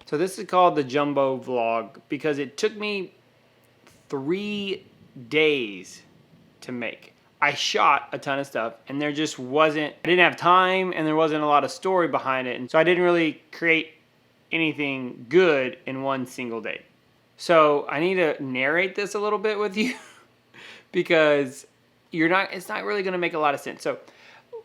So this is called the Jumbo Vlog because it took me 3 days to make. I shot a ton of stuff and there just wasn't, I didn't have time and there wasn't a lot of story behind it. And so I didn't really create anything good in one single day. So I need to narrate this a little bit with you because it's not really gonna make a lot of sense. So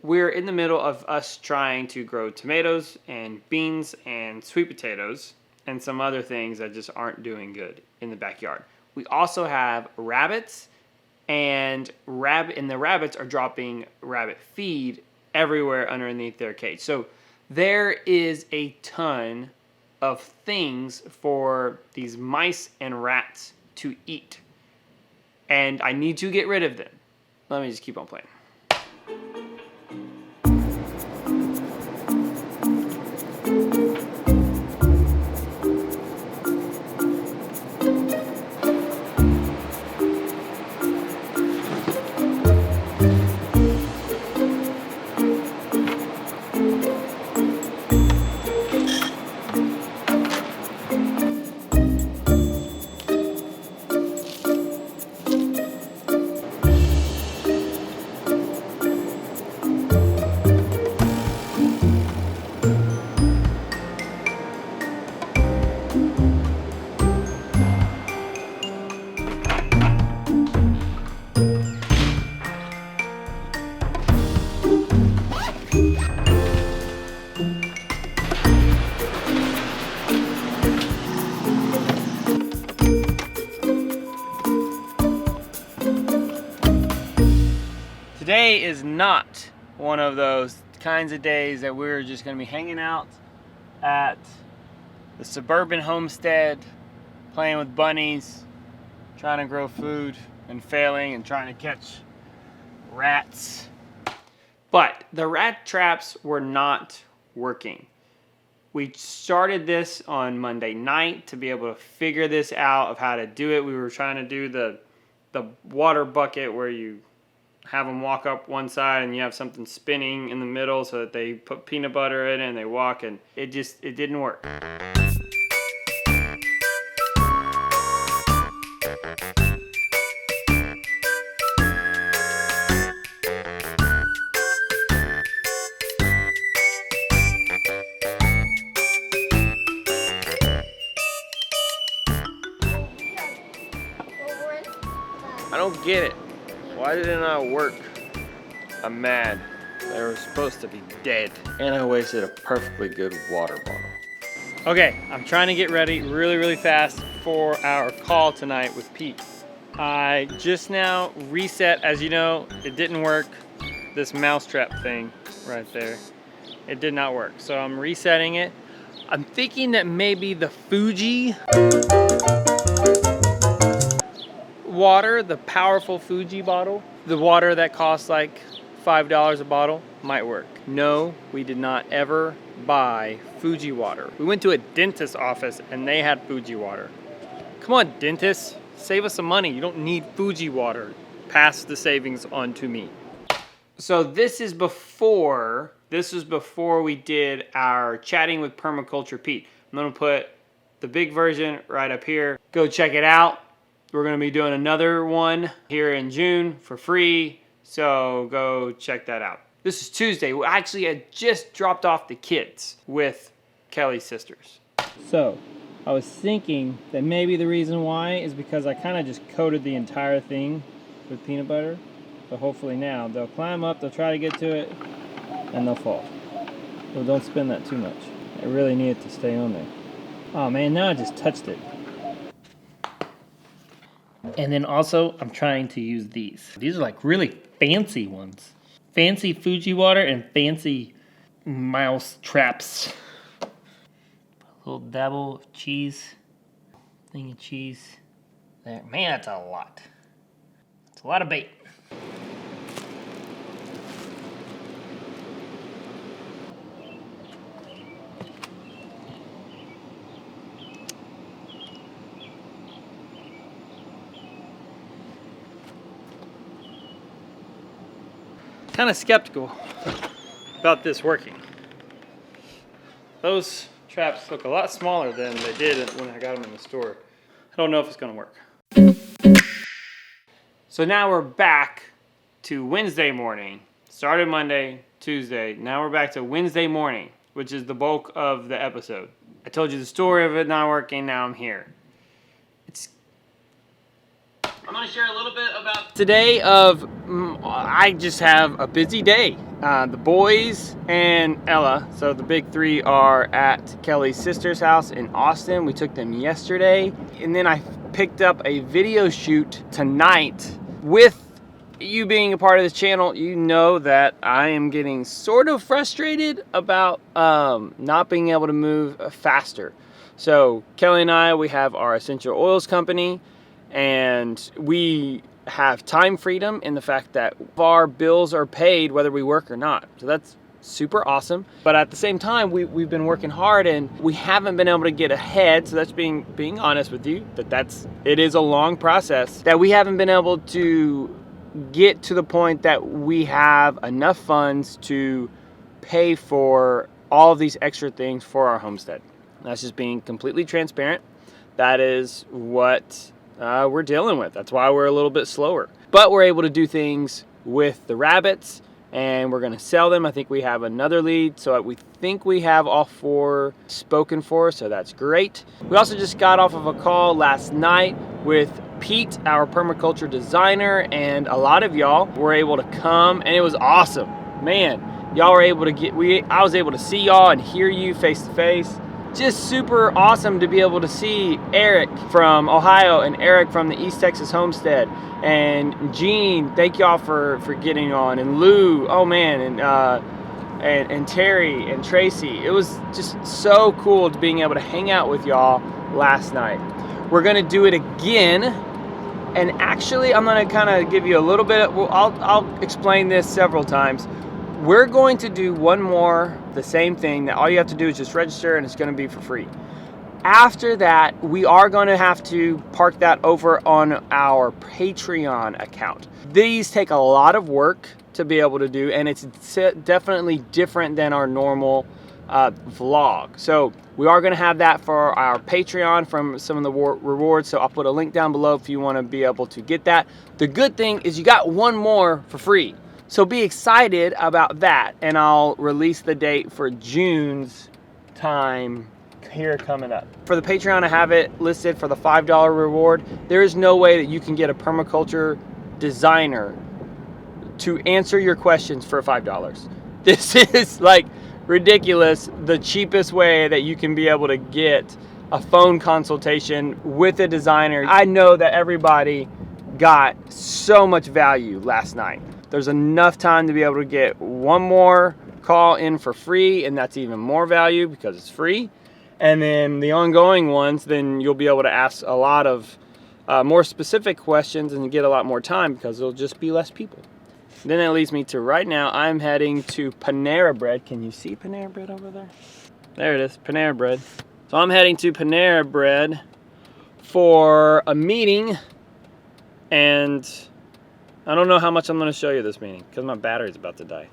we're in the middle of us trying to grow tomatoes and beans and sweet potatoes and some other things that just aren't doing good in the backyard. We also have rabbits, and the rabbits are dropping rabbit feed everywhere underneath their cage. So there is a ton of things for these mice and rats to eat. And I need to get rid of them. Let me just keep on playing. Today is not one of those kinds of days that we're just going to be hanging out at the suburban homestead, playing with bunnies, trying to grow food and failing and trying to catch rats. But the rat traps were not working. We started this on Monday night to be able to figure this out of how to do it. We were trying to do the water bucket where you have them walk up one side and you have something spinning in the middle so that they put peanut butter in it and they walk, and it didn't work. I don't get it. Why did it not work? I'm mad. They were supposed to be dead. And I wasted a perfectly good water bottle. Okay, I'm trying to get ready really, really fast for our call tonight with Pete. I just now reset, as you know, it didn't work. This mousetrap thing right there. It did not work, so I'm resetting it. I'm thinking that maybe the Fuji water, the powerful Fuji bottle, the water that costs like $5 a bottle, might work. No, we did not ever buy Fuji water. We went to a dentist's office and they had Fuji water. Come on, dentist, save us some money. You don't need Fuji water. Pass the savings on to me. So this was before we did our Chatting with Permaculture Pete. I'm gonna put the big version right up here. Go check it out. We're gonna be doing another one here in June for free, so go check that out. This is Tuesday. Well, actually, I just dropped off the kids with Kelly's sisters. So, I was thinking that maybe the reason why is because I kind of just coated the entire thing with peanut butter. So hopefully now they'll climb up, they'll try to get to it, and they'll fall. So don't spin that too much. I really need it to stay on there. Oh man, now I just touched it. And then also, I'm trying to use these. These are like really fancy ones. Fancy Fuji water and fancy mouse traps. A little dabble of cheese. Thing of cheese. There. Man, that's a lot. It's a lot of bait. Kind of skeptical about this working. Those traps look a lot smaller than they did when I got them in the store. I don't know if it's gonna work. So now we're back to Wednesday morning. Started Monday, Tuesday. Now we're back to Wednesday morning, which is the bulk of the episode. I told you the story of it not working, now I'm here. I'm gonna share a little bit about today I just have a busy day. The boys and Ella, so the big three, are at Kelly's sister's house in Austin. We took them yesterday. And then I picked up a video shoot tonight. With you being a part of this channel, you know that I am getting sort of frustrated about not being able to move faster. So Kelly and I, we have our essential oils company, and we have time freedom in the fact that our bills are paid whether we work or not. So that's super awesome. But at the same time, we've been working hard and we haven't been able to get ahead. So that's being honest with you, it is a long process that we haven't been able to get to the point that we have enough funds to pay for all of these extra things for our homestead. That's just being completely transparent. That is what we're dealing with. That's why we're a little bit slower. But we're able to do things with the rabbits, and we're going to sell them. I think we have another lead, so we think we have all 4 spoken for, so that's great. We also just got off of a call last night with Pete, our permaculture designer, and a lot of y'all were able to come, and it was awesome. Man, y'all were able to I was able to see y'all and hear you face to face. Just super awesome to be able to see Eric from Ohio and Eric from the East Texas Homestead, and Gene, thank y'all for getting on, and Lou, oh man, and Terry and Tracy. It was just so cool to being able to hang out with y'all last night. We're gonna do it again, and actually I'm gonna kind of give you a little bit of, I'll explain this several times. We're going to do one more, the same thing, that all you have to do is just register and it's going to be for free. After that, we are going to have to park that over on our Patreon account. These take a lot of work to be able to do, and it's definitely different than our normal vlog. So we are going to have that for our Patreon from some of the rewards. So I'll put a link down below if you want to be able to get that. The good thing is you got one more for free. So be excited about that, and I'll release the date for June's time here coming up. For the Patreon, I have it listed for the $5 reward. There is no way that you can get a permaculture designer to answer your questions for $5. This is like ridiculous, the cheapest way that you can be able to get a phone consultation with a designer. I know that everybody got so much value last night. There's enough time to be able to get one more call in for free, and that's even more value because it's free. And then the ongoing ones, then you'll be able to ask a lot of more specific questions and get a lot more time because there'll just be less people. Then that leads me to right now, I'm heading to Panera Bread. Can you see Panera Bread over there? There it is, Panera Bread. So I'm heading to Panera Bread for a meeting, and I don't know how much I'm going to show you this meeting because my battery's about to die.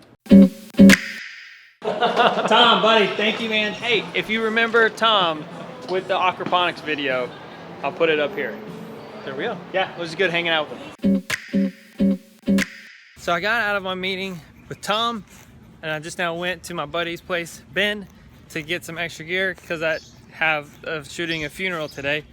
Tom, buddy, thank you, man. Hey, if you remember Tom with the aquaponics video, I'll put it up here. There we go. Yeah, it was good hanging out with him. So I got out of my meeting with Tom, and I just now went to my buddy's place, Ben, to get some extra gear because I have shooting a funeral today.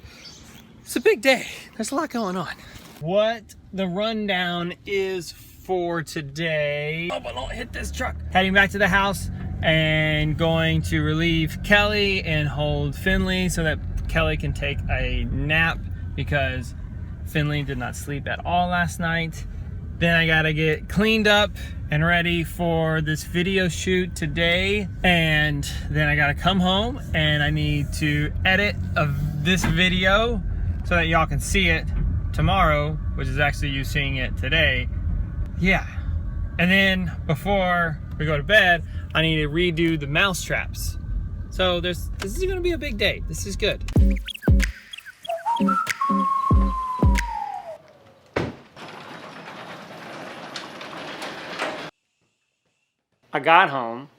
It's a big day. There's a lot going on. What the rundown is for today. Oh, but don't hit this truck. Heading back to the house and going to relieve Kelly and hold Finley so that Kelly can take a nap because Finley did not sleep at all last night. Then I gotta get cleaned up and ready for this video shoot today, and then I gotta come home and I need to edit this video so that y'all can see it tomorrow, which is actually you seeing it today. Yeah. And then before we go to bed, I need to redo the mouse traps. So this is gonna be a big day. This is good. I got home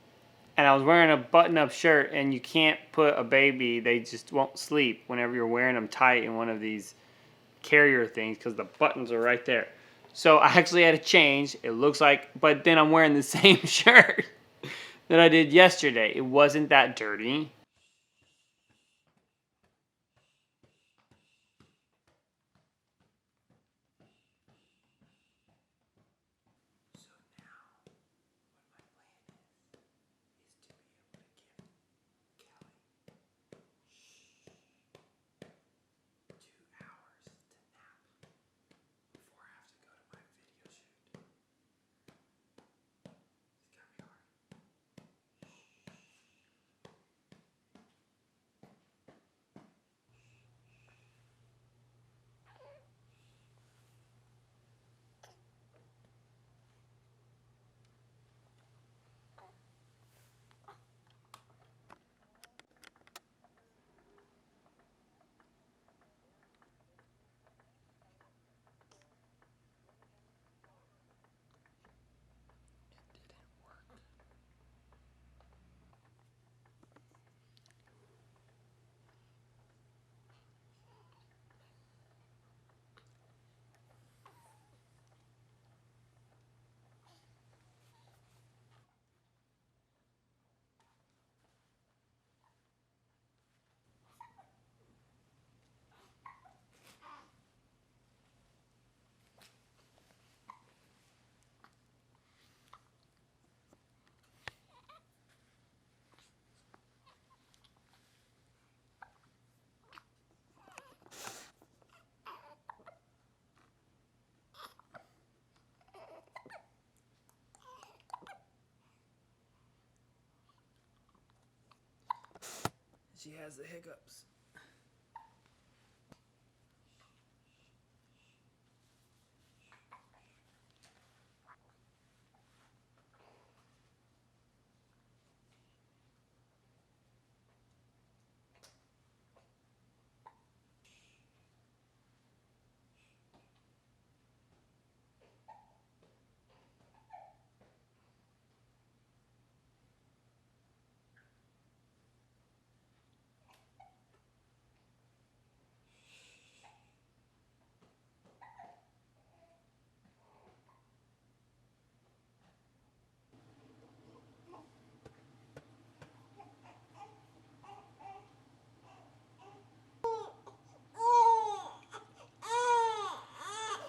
and I was wearing a button-up shirt, and you can't put a baby, they just won't sleep whenever you're wearing them tight in one of these carrier things because the buttons are right there. So I actually had to change. It looks like, but then I'm wearing the same shirt that I did yesterday. It wasn't that dirty. She has the hiccups.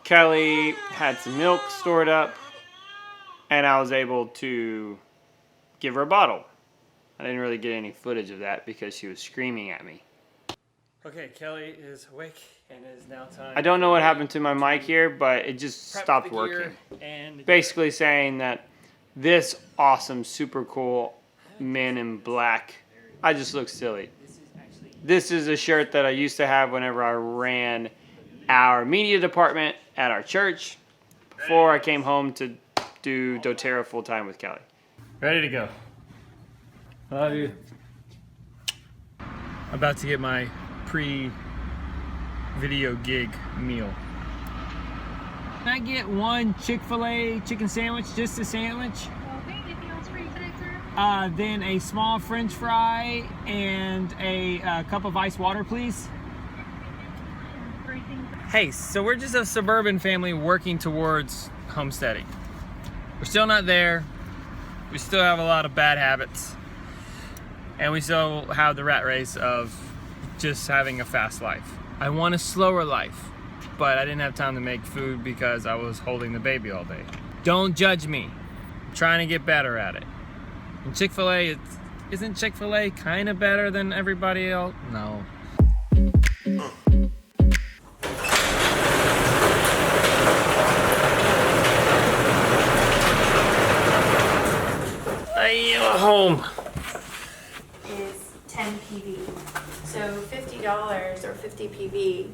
Kelly had some milk stored up, and I was able to give her a bottle. I didn't really get any footage of that because she was screaming at me. Okay, Kelly is awake, and it is now time. I don't know what happened to my mic here, but it just stopped working. Basically saying that this awesome, super cool men in black, I just look silly. This is a shirt that I used to have whenever I ran our media department at our church before I came home to do doTERRA full time with Kelly. Ready to go. Love you. About to get my pre-video gig meal. Can I get one Chick-fil-A chicken sandwich, just a sandwich? Okay, anything else for you today, sir? Then a small French fry and a cup of ice water, please. Hey, so we're just a suburban family working towards homesteading. We're still not there. We still have a lot of bad habits. And we still have the rat race of just having a fast life. I want a slower life, but I didn't have time to make food because I was holding the baby all day. Don't judge me. I'm trying to get better at it. And Chick-fil-A, isn't Chick-fil-A kind of better than everybody else? No. I am home. Is 10 PV. So $50 or 50 PV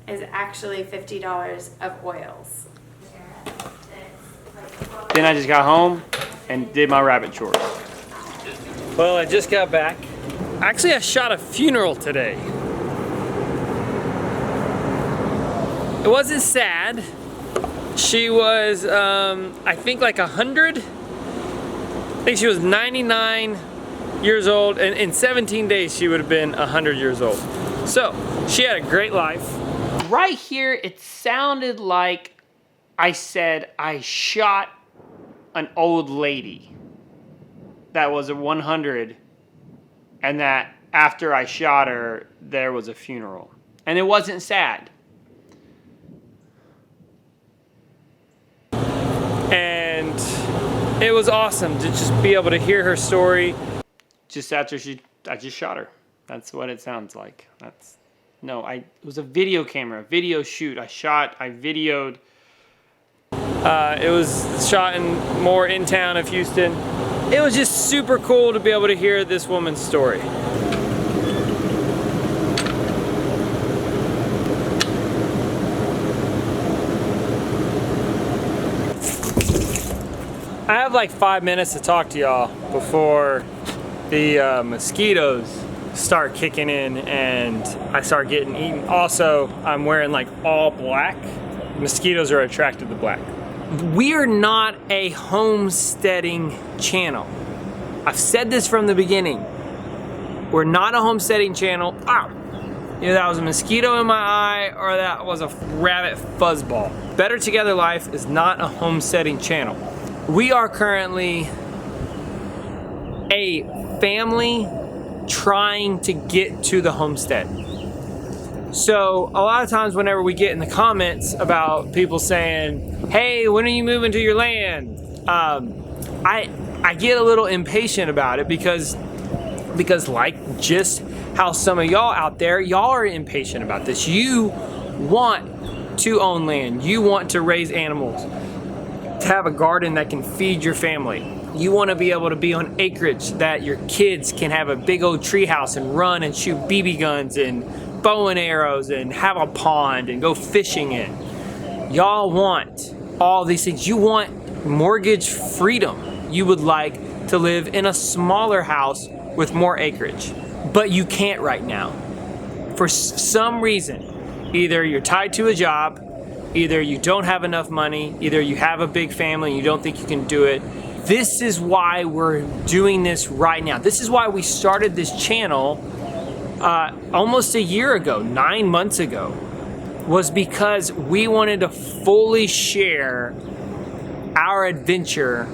is actually $50 of oils. Then I just got home and did my rabbit chores. Well, I just got back. Actually, I shot a funeral today. It wasn't sad. She was, I think like 100. I think she was 99 years old, and in 17 days she would have been 100 years old. So she had a great life. Right here, it sounded like I said I shot an old lady that was a 100, and that after I shot her, there was a funeral. And it wasn't sad. And it was awesome to just be able to hear her story just after I just shot her. That's what it sounds like. It was a video camera, video shoot. I videoed. It was shot in town of Houston. It was just super cool to be able to hear this woman's story. I have like 5 minutes to talk to y'all before the mosquitoes start kicking in and I start getting eaten. Also, I'm wearing like all black. Mosquitoes are attracted to black. We are not a homesteading channel. I've said this from the beginning. We're not a homesteading channel. Either that was a mosquito in my eye or that was a rabbit fuzzball. Better Together Life is not a homesteading channel. We are currently a family trying to get to the homestead. So a lot of times whenever we get in the comments about people saying, hey, when are you moving to your land? I get a little impatient about it because like just how some of y'all out there, y'all are impatient about this. You want to own land. You want to raise animals, to have a garden that can feed your family. You want to be able to be on acreage that your kids can have a big old tree house and run and shoot BB guns and bow and arrows and have a pond and go fishing in. Y'all want all these things. You want mortgage freedom. You would like to live in a smaller house with more acreage, but you can't right now. For some reason, either you're tied to a job, either you don't have enough money, either you have a big family and you don't think you can do it. This is why we're doing this right now. This is why we started this channel almost a year ago, 9 months ago, was because we wanted to fully share our adventure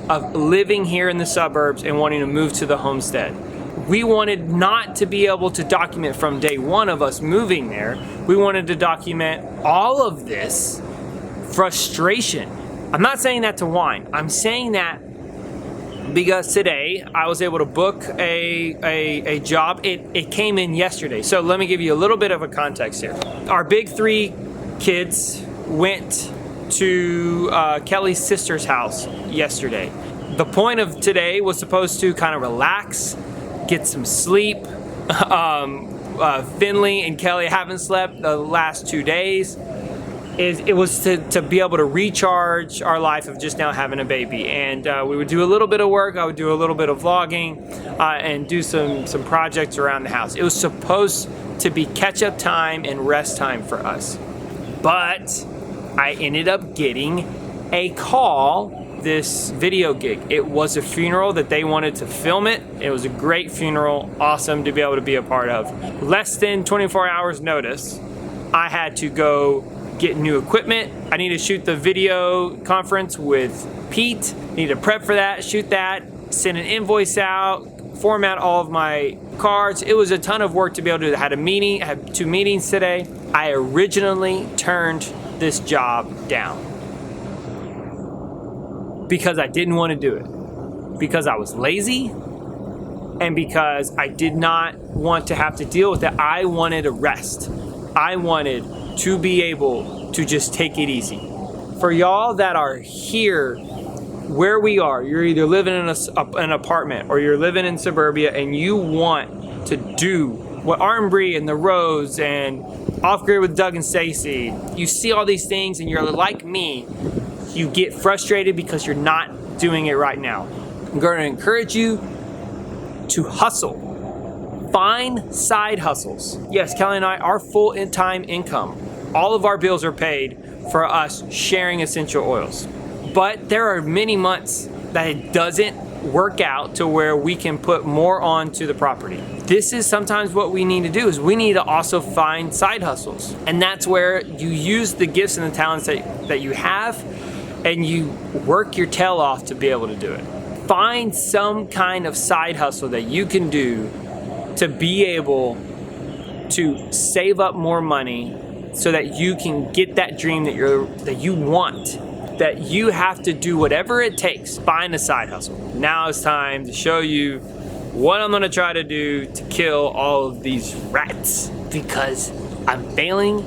of living here in the suburbs and wanting to move to the homestead. We wanted not to be able to document from day one of us moving there. We wanted to document all of this frustration. I'm not saying that to whine. I'm saying that because today I was able to book a job. It came in yesterday. So let me give you a little bit of a context here. Our big 3 kids went to Kelly's sister's house yesterday. The point of today was supposed to kind of relax, get some sleep. Finley and Kelly haven't slept the last 2 days. It was to be able to recharge our life of just now having a baby. And we would do a little bit of work. I would do a little bit of vlogging and do some projects around the house. It was supposed to be catch-up time and rest time for us. But I ended up getting a call, this video gig. It was a funeral that they wanted to film it. It was a great funeral, awesome to be able to be a part of. Less than 24 hours notice, I had to go get new equipment. I need to shoot the video conference with Pete. Need to prep for that, shoot that, send an invoice out, format all of my cards. It was a ton of work to be able to do that. I had 2 meetings today. I originally turned this job down because I didn't want to do it, because I was lazy, and because I did not want to have to deal with it. I wanted a rest. I wanted to be able to just take it easy. For y'all that are here where we are, you're either living in an apartment or you're living in suburbia and you want to do what Armbree and the Rose and Off Grid with Doug and Stacy, you see all these things and you're like me, you get frustrated because you're not doing it right now. I'm going to encourage you to hustle. Find side hustles. Yes, Kelly and I are full-time income. All of our bills are paid for us sharing essential oils. But there are many months that it doesn't work out to where we can put more onto the property. This is sometimes what we need to do, is we need to also find side hustles. And that's where you use the gifts and the talents that you have, and you work your tail off to be able to do it. Find some kind of side hustle that you can do to be able to save up more money so that you can get that dream that you want. That you have to do whatever it takes. Find a side hustle. Now it's time to show you what I'm gonna try to do to kill all of these rats, because I'm failing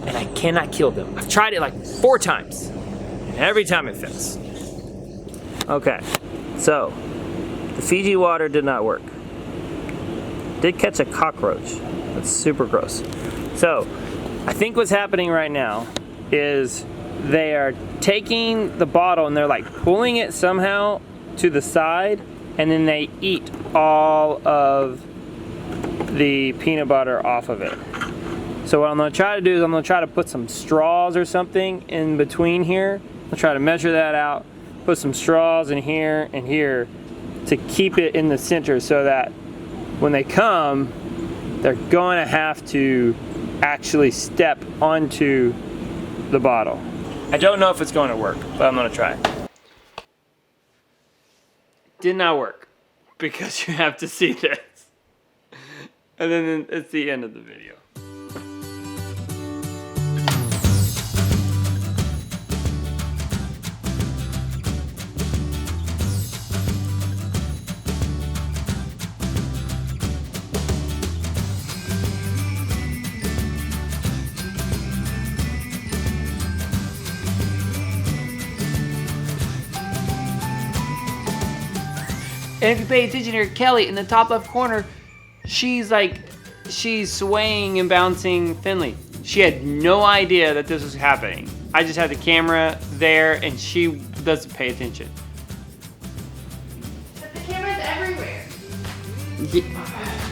and I cannot kill them. I've tried it like 4 times and every time it fails. Okay, so the Fiji water did not work. Did catch a cockroach. That's super gross. So I think what's happening right now is they are taking the bottle and they're like pulling it somehow to the side, and then they eat all of the peanut butter off of it. So what I'm gonna try to do is I'm gonna try to put some straws or something in between here. I'll try to measure that out, put some straws in here and here to keep it in the center, so that when they come, they're going to have to actually step onto the bottle. I don't know if it's going to work, but I'm going to try. Did not work, because you have to see this. And then it's the end of the video. And if you pay attention here, Kelly, in the top left corner, she's swaying and bouncing thinly. She had no idea that this was happening. I just had the camera there and she doesn't pay attention. But the camera's everywhere. Yeah.